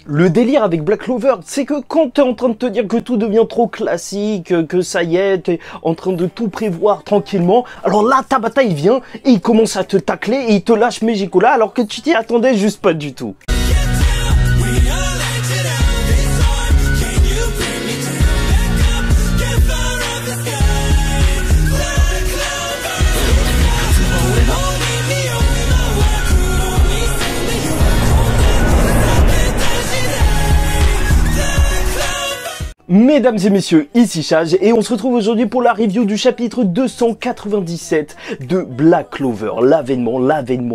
Le délire avec Black Clover, c'est que quand t'es en train de te dire que tout devient trop classique, que ça y est, t'es en train de tout prévoir tranquillement, alors là, Tabata, il vient et il commence à te tacler et il te lâche Megicula alors que tu t'y attendais juste pas du tout. Mesdames et messieurs, ici Chage et on se retrouve aujourd'hui pour la review du chapitre 297 de Black Clover, l'avènement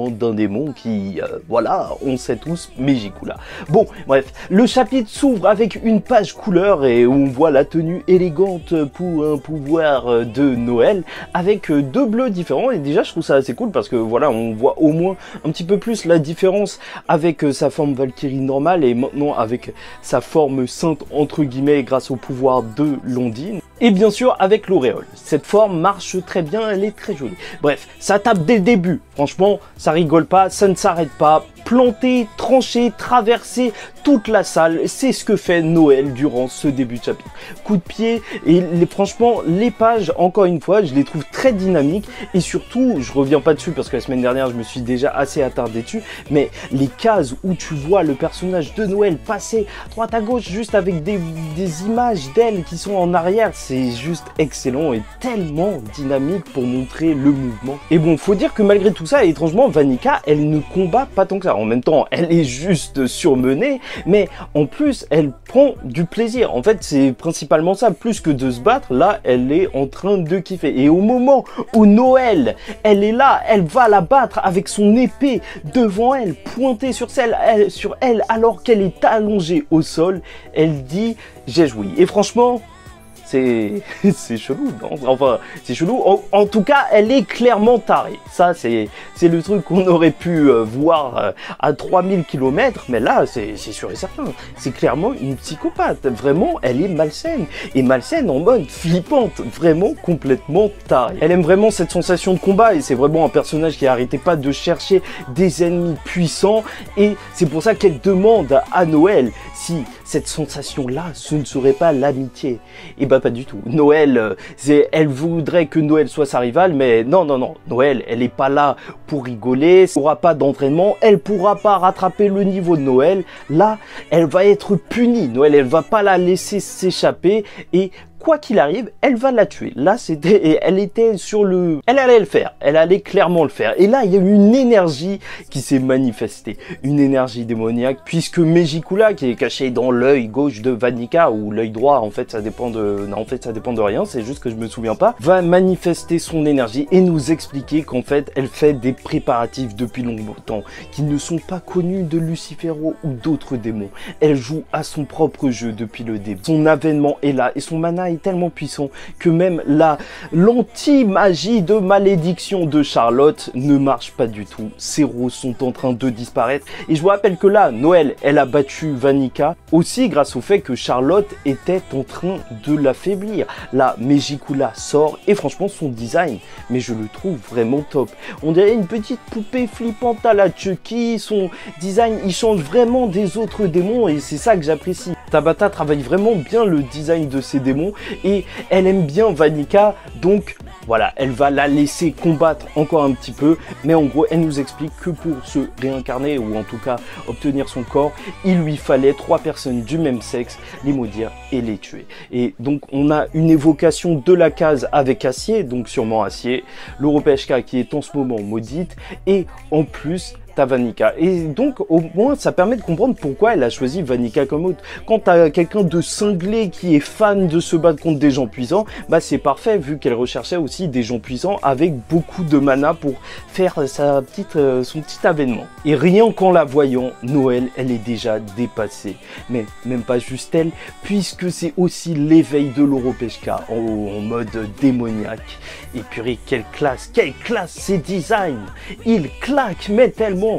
d'un démon qui, voilà, on sait tous, Megicula. Bon, bref, le chapitre s'ouvre avec une page couleur et où on voit la tenue élégante pour un pouvoir de Noël avec deux bleus différents et déjà je trouve ça assez cool parce que voilà, on voit au moins un petit peu plus la différence avec sa forme Valkyrie normale et maintenant avec sa forme sainte entre guillemets grâce au pouvoir de Londine. Et bien sûr avec l'auréole. Cette forme marche très bien, elle est très jolie. Bref, ça tape dès le début. Franchement, ça rigole pas, ça ne s'arrête pas. Planter, trancher, traverser toute la salle, c'est ce que fait Noël durant ce début de chapitre. Coup de pied et franchement les pages, encore une fois, je les trouve très dynamiques et surtout, je reviens pas dessus parce que la semaine dernière je me suis déjà assez attardé dessus, mais les cases où tu vois le personnage de Noël passer à droite à gauche juste avec des images d'elle qui sont en arrière, c'est juste excellent et tellement dynamique pour montrer le mouvement. Et bon, faut dire que malgré tout ça, étrangement, Vanica, elle ne combat pas tant que ça. En même temps, elle est juste surmenée, mais en plus, elle prend du plaisir. En fait, c'est principalement ça. Plus que de se battre, là, elle est en train de kiffer. Et au moment où Noël, elle est là, elle va la battre avec son épée devant elle, pointée sur elle alors qu'elle est allongée au sol, elle dit « j'ai joui ». Et franchement, c'est chelou, non? Enfin, c'est chelou. En tout cas, elle est clairement tarée. Ça, c'est le truc qu'on aurait pu voir à 3000 km. Mais là, c'est sûr et certain. C'est clairement une psychopathe. Vraiment, elle est malsaine. Et malsaine en mode flippante. Vraiment complètement tarée. Elle aime vraiment cette sensation de combat. Et c'est vraiment un personnage qui n'arrêtait pas de chercher des ennemis puissants. Et c'est pour ça qu'elle demande à Noël si cette sensation-là, ce ne serait pas l'amitié. Et bah pas du tout. Noël, elle voudrait que Noël soit sa rivale, mais non. Noël, elle n'est pas là pour rigoler, elle n'aura pas d'entraînement, elle pourra pas rattraper le niveau de Noël. Là, elle va être punie. Noël, elle va pas la laisser s'échapper et quoi qu'il arrive, elle va la tuer. Là, elle était sur le... Elle allait le faire. Elle allait clairement le faire. Et là, il y a eu une énergie qui s'est manifestée. Une énergie démoniaque, puisque Megicula, qui est caché dans l'œil gauche de Vanica, ou l'œil droit, en fait, ça dépend de... Non, en fait, ça dépend de rien, c'est juste que je me souviens pas, va manifester son énergie et nous expliquer qu'en fait, elle fait des préparatifs depuis longtemps, qui ne sont pas connus de Lucifero ou d'autres démons. Elle joue à son propre jeu depuis le début. Son avènement est là, et son mana est tellement puissant que même l'anti-magie de malédiction de Charlotte ne marche pas du tout. Ses roses sont en train de disparaître et je vous rappelle que là, Noël, elle a battu Vanica aussi grâce au fait que Charlotte était en train de l'affaiblir. Là, Megicula sort et franchement son design, mais je le trouve vraiment top. On dirait une petite poupée flippante à la Chucky, son design il change vraiment des autres démons et c'est ça que j'apprécie. Tabata travaille vraiment bien le design de ses démons et elle aime bien Vanica, donc voilà, elle va la laisser combattre encore un petit peu, mais en gros elle nous explique que pour se réincarner ou en tout cas obtenir son corps, il lui fallait 3 personnes du même sexe, les maudire et les tuer. Et donc on a une évocation de la case avec Acier, donc sûrement Acier, l'Europeshka qui est en ce moment maudite et en plus Vanica. Et donc au moins ça permet de comprendre pourquoi elle a choisi Vanica comme hôte. Quand tu as quelqu'un de cinglé qui est fan de se battre contre des gens puissants, bah c'est parfait vu qu'elle recherchait aussi des gens puissants avec beaucoup de mana pour faire son petit avènement. Et rien qu'en la voyant, Noël, elle est déjà dépassée. Mais même pas juste elle, puisque c'est aussi l'éveil de l'Europeshka en mode démoniaque. Et purée, quelle classe ces designs. Il claque, mais tellement.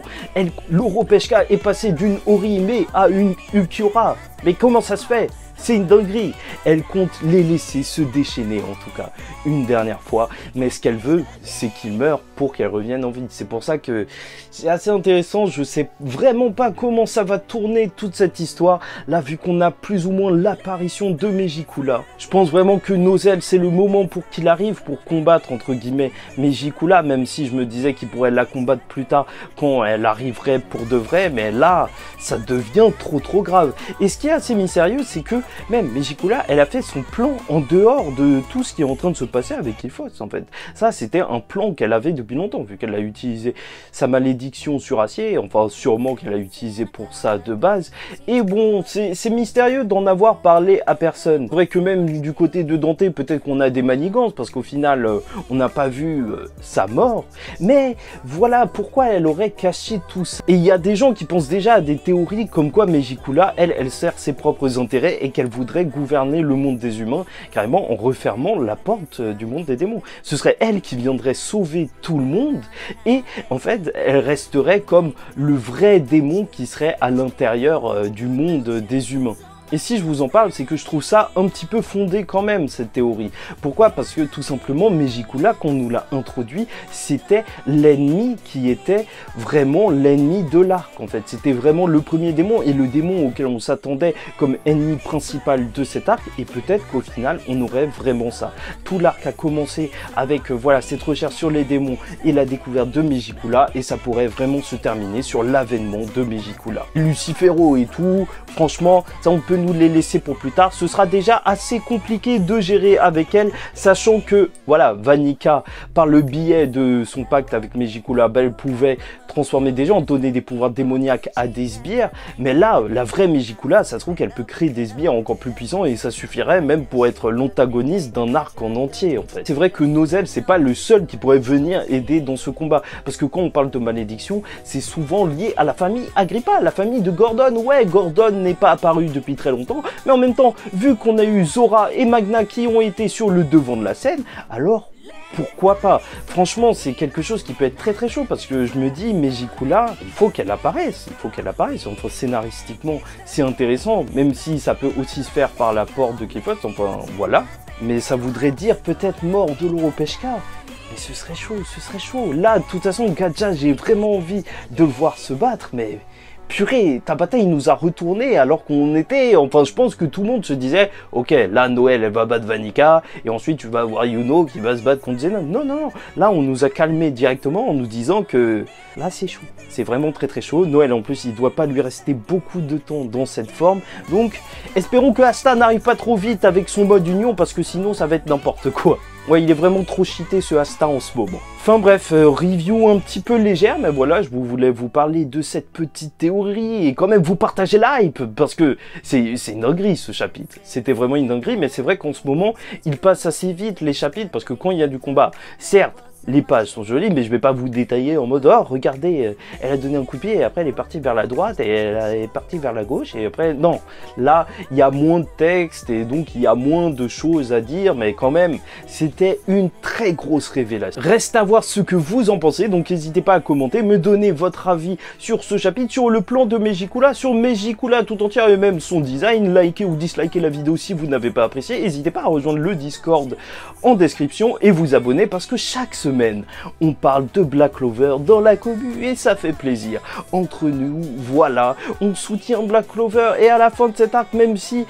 L'Europeshka est passé d'une Orihime à une Ulquiorra. Mais comment ça se fait? c'est une dinguerie. Elle compte les laisser se déchaîner en tout cas une dernière fois, mais ce qu'elle veut c'est qu'ils meurent pour qu'elle revienne en vie. C'est pour ça que c'est assez intéressant, je sais vraiment pas comment ça va tourner toute cette histoire là, vu qu'on a plus ou moins l'apparition de Megicula. Je pense vraiment que Nozel c'est le moment pour qu'il arrive pour combattre entre guillemets Megicula, même si je me disais qu'il pourrait la combattre plus tard quand elle arriverait pour de vrai, mais là ça devient trop grave. Et ce qui est assez mystérieux c'est que même Megicula elle a fait son plan en dehors de tout ce qui est en train de se passer avec Qliphos en fait. Ça c'était un plan qu'elle avait depuis longtemps, vu qu'elle a utilisé sa malédiction sur Acier, enfin sûrement qu'elle a utilisé pour ça de base. Et bon, c'est mystérieux d'en avoir parlé à personne. C'est vrai que même du côté de Dante, peut-être qu'on a des manigances, parce qu'au final, on n'a pas vu sa mort. Mais voilà pourquoi elle aurait caché tout ça. Et il y a des gens qui pensent déjà à des théories comme quoi Megicula, elle sert ses propres intérêts et qu'elle voudrait gouverner le monde des humains, carrément en refermant la porte du monde des démons. Ce serait elle qui viendrait sauver tout le monde et en fait, elle resterait comme le vrai démon qui serait à l'intérieur du monde des humains. Et si je vous en parle, c'est que je trouve ça un petit peu fondé quand même, cette théorie. Pourquoi? Parce que tout simplement, Megicula, quand on nous l'a introduit, c'était l'ennemi qui était vraiment l'ennemi de l'arc, en fait. C'était vraiment le premier démon, et le démon auquel on s'attendait comme ennemi principal de cet arc, et peut-être qu'au final, on aurait vraiment ça. Tout l'arc a commencé avec, voilà, cette recherche sur les démons et la découverte de Megicula, et ça pourrait vraiment se terminer sur l'avènement de Megicula. Lucifero et tout, franchement, ça on peut nous les laisser pour plus tard. Ce sera déjà assez compliqué de gérer avec elle, sachant que, voilà, Vanica, par le biais de son pacte avec Megicula, elle pouvait transformer des gens, donner des pouvoirs démoniaques à des sbires, mais là, la vraie Megicula, ça se trouve qu'elle peut créer des sbires encore plus puissants, et ça suffirait même pour être l'antagoniste d'un arc en entier, en fait. C'est vrai que Nozel, c'est pas le seul qui pourrait venir aider dans ce combat, parce que quand on parle de malédiction, c'est souvent lié à la famille Agrippa, la famille de Gordon. Ouais, Gordon n'est pas apparu depuis très longtemps, mais en même temps, vu qu'on a eu Zora et Magna qui ont été sur le devant de la scène, alors pourquoi pas? Franchement, c'est quelque chose qui peut être très chaud, parce que je me dis, Megicula, il faut qu'elle apparaisse, enfin, scénaristiquement, c'est intéressant, même si ça peut aussi se faire par la porte de Qliphos, enfin, voilà. Mais ça voudrait dire peut-être mort de l'Europeshka. Mais ce serait chaud. Là, de toute façon, Gadja, j'ai vraiment envie de le voir se battre, mais purée, Tabata il nous a retourné alors qu'on était, enfin je pense que tout le monde se disait, ok, là Noël elle va battre Vanica, et ensuite tu vas avoir Yuno qui va se battre contre Zenon. Non, là on nous a calmé directement en nous disant que là c'est chaud, c'est vraiment très chaud. Noël en plus il doit pas lui rester beaucoup de temps dans cette forme, donc espérons que Asta n'arrive pas trop vite avec son mode union, parce que sinon ça va être n'importe quoi. Ouais, il est vraiment trop cheaté ce Asta en ce moment. Enfin bref, review un petit peu légère, mais voilà, je voulais vous parler de cette petite théorie et quand même vous partager la hype, parce que c'est une dinguerie ce chapitre. C'était vraiment une dinguerie, mais c'est vrai qu'en ce moment, il passe assez vite les chapitres, parce que quand il y a du combat, certes, les pages sont jolies, mais je vais pas vous détailler en mode, oh regardez, elle a donné un coup de pied et après elle est partie vers la droite et elle est partie vers la gauche et après, non. Là, il y a moins de texte et donc il y a moins de choses à dire, mais quand même, c'était une très grosse révélation. Reste à voir ce que vous en pensez, donc n'hésitez pas à commenter, me donner votre avis sur ce chapitre, sur le plan de Megicula, sur Megicula tout entière et même son design. Likez ou dislikez la vidéo si vous n'avez pas apprécié. N'hésitez pas à rejoindre le Discord en description et vous abonner, parce que chaque semaine, on parle de Black Clover dans la commu et ça fait plaisir. Entre nous, voilà, on soutient Black Clover et à la fin de cet arc, même si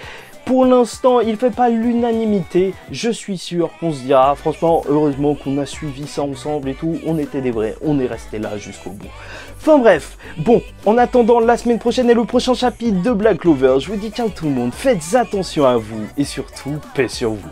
pour l'instant il fait pas l'unanimité, je suis sûr qu'on se dira, franchement, heureusement qu'on a suivi ça ensemble et tout, on était des vrais, on est resté là jusqu'au bout. Enfin bref, bon, en attendant la semaine prochaine et le prochain chapitre de Black Clover, je vous dis ciao tout le monde, faites attention à vous et surtout, paix sur vous.